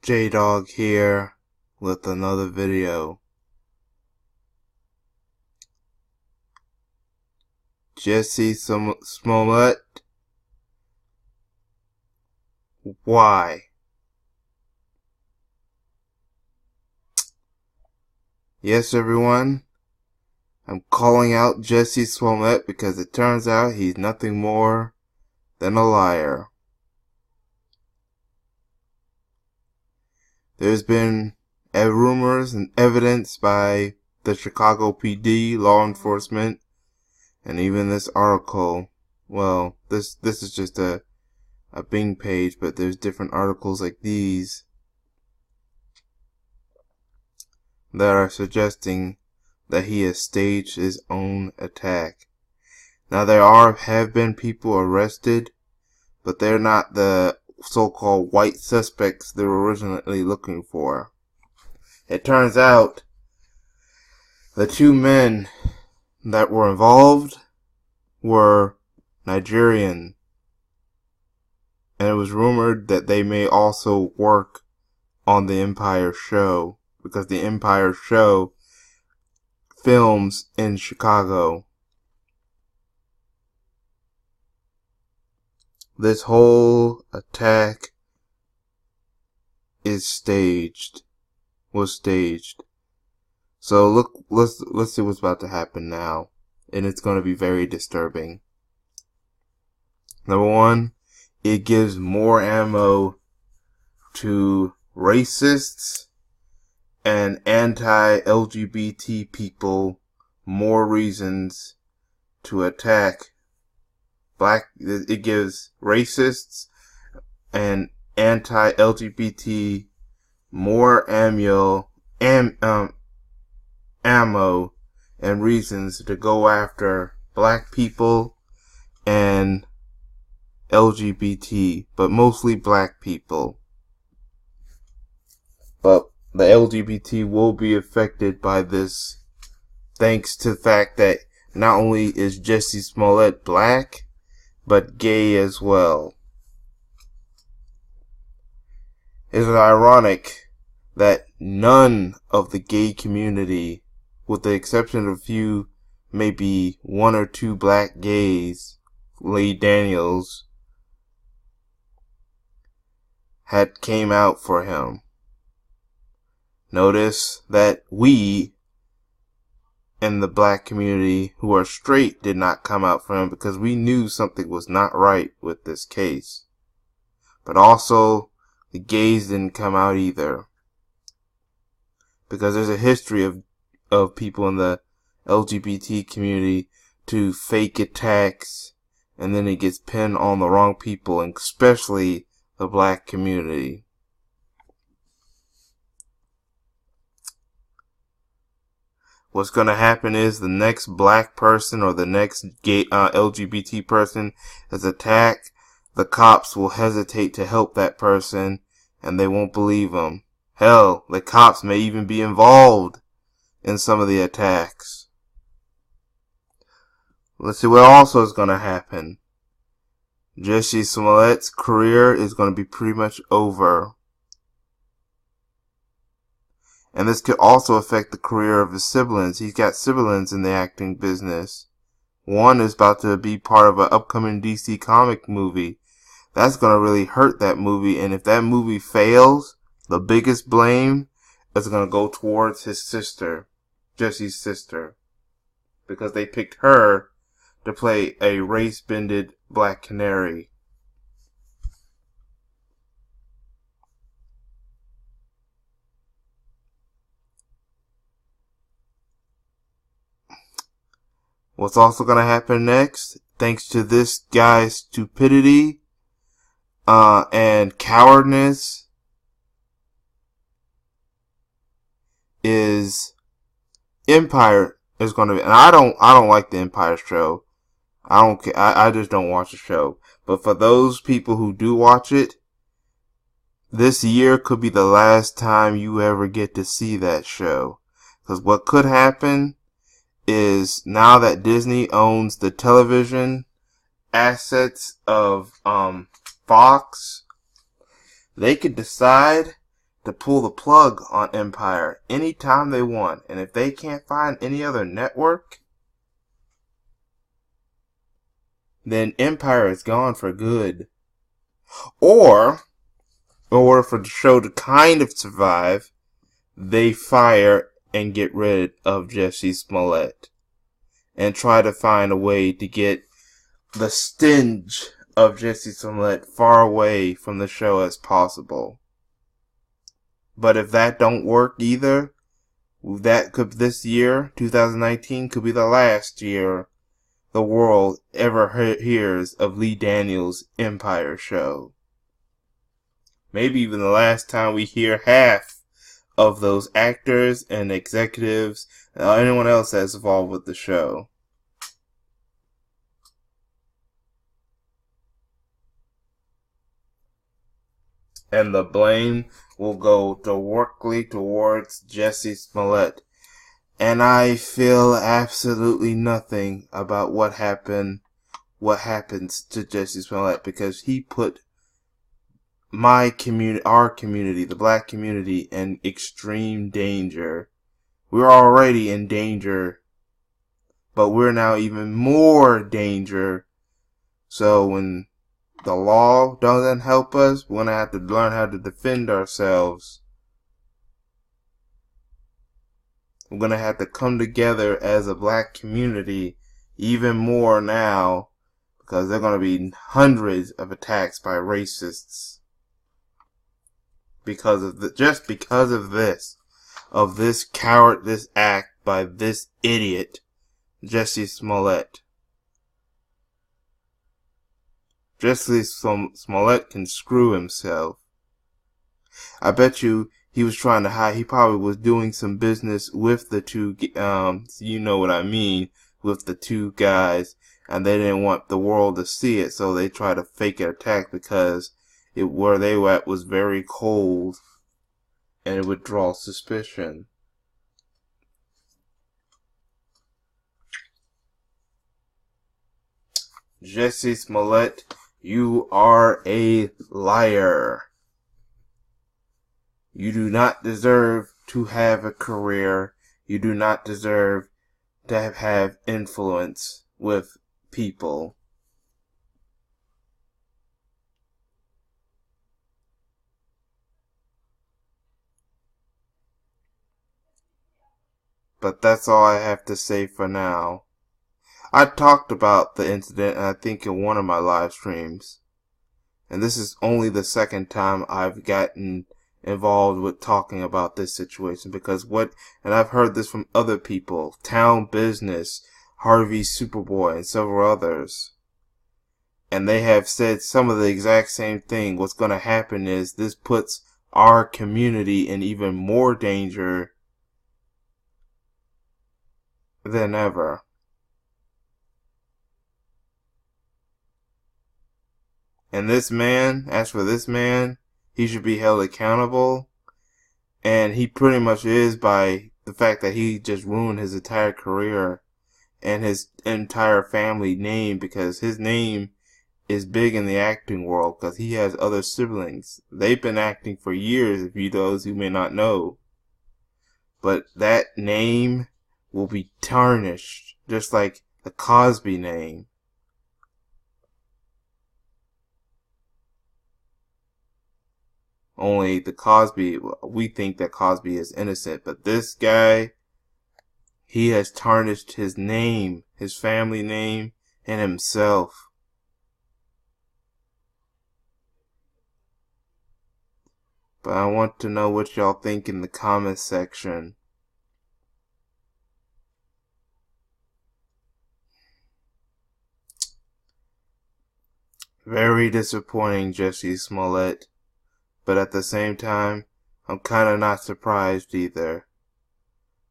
J-Dog here with another video. Jussie Smollett. Why? Yes, everyone. I'm calling out Jussie Smollett because it turns out he's nothing more than a liar. There's been rumors and evidence by the Chicago PD, law enforcement, and even this article. Well, this is just a Bing page, but there's different articles like these that are suggesting that he has staged his own attack. Now there have been people arrested, but they're not the so-called white suspects they were originally looking for. It turns out the two men that were involved were Nigerian, and it was rumored that they may also work on the Empire show, because the Empire show films in Chicago. This whole attack was staged. So let's see what's about to happen now, and it's going to be very disturbing. Number one, it gives more ammo to racists and anti-LGBT people, more reasons to attack it gives racists and anti-LGBT more ammo and reasons to go after black people and LGBT, but mostly black people. But the LGBT will be affected by this, thanks to the fact that not only is Jussie Smollett black, but gay as well. It's ironic that none of the gay community, with the exception of a few, maybe one or two black gays, Lee Daniels, had came out for him. Notice that we in the black community who are straight did not come out for him because we knew something was not right with this case. But also, the gays didn't come out either, because there's a history of people in the LGBT community to fake attacks, and then it gets pinned on the wrong people, and especially the black community. What's going to happen is the next black person or the next gay LGBT person is attacked, the cops will hesitate to help that person, and they won't believe them. Hell, the cops may even be involved in some of the attacks. Let's see what also is going to happen. Jussie Smollett's career is going to be pretty much over. And this could also affect the career of his siblings. He's got siblings in the acting business. One is about to be part of an upcoming DC comic movie. That's going to really hurt that movie. And if that movie fails, the biggest blame is going to go towards his sister, Jussie's sister, because they picked her to play a race-bended Black Canary. What's also going to happen next, thanks to this guy's stupidity and cowardness, is Empire is going to be, and I don't like the Empire show. I don't care. I just don't watch the show. But for those people who do watch it, this year could be the last time you ever get to see that show. Because what could happen is, now that Disney owns the television assets of Fox, they could decide to pull the plug on Empire anytime they want. And if they can't find any other network, then Empire is gone for good. Or, in order for the show to kind of survive, they fire and get rid of Jussie Smollett and try to find a way to get the stench of Jussie Smollett far away from the show as possible. But if that don't work either, this year, 2019, could be the last year the world ever hears of Lee Daniels' Empire show. Maybe even the last time we hear half of those actors and executives and anyone else that's involved with the show. And the blame will go directly towards Jussie Smollett. And I feel absolutely nothing about what happens to Jussie Smollett, because he put our community, the black community, in extreme danger. We're already in danger, but we're now even more danger. So when the law doesn't help us, we're going to have to learn how to defend ourselves. We're going to have to come together as a black community even more now, because there are going to be hundreds of attacks by racists because of this act by this idiot, Jussie Smollett. Jussie Smollett can screw himself. I bet you he was trying to hide. He probably was doing some business with the two, you know what I mean, with the two guys, and they didn't want the world to see it, so they tried to fake an attack because where they were at was very cold, and it would draw suspicion. Jussie Smollett, you are a liar. You do not deserve to have a career. You do not deserve to have influence with people. But that's all I have to say for now. I talked about the incident, I think, in one of my live streams. And this is only the second time I've gotten involved with talking about this situation, because and I've heard this from other people, Town Business, Harvey Superboy, and several others, and they have said some of the exact same thing. What's going to happen is this puts our community in even more danger than ever. And as for this man, he should be held accountable, and he pretty much is, by the fact that he just ruined his entire career and his entire family name, because his name is big in the acting world because he has other siblings. They've been acting for years, if you those who may not know. But that name will be tarnished, just like the Cosby name. Only we think that Cosby is innocent, but this guy, he has tarnished his name, his family name, and himself. But I want to know what y'all think in the comment section. Very disappointing, Jussie Smollett. But at the same time, I'm kind of not surprised either.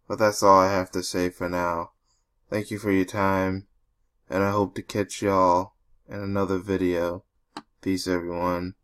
But that's all I have to say for now. Thank you for your time, and I hope to catch y'all in another video. Peace, everyone.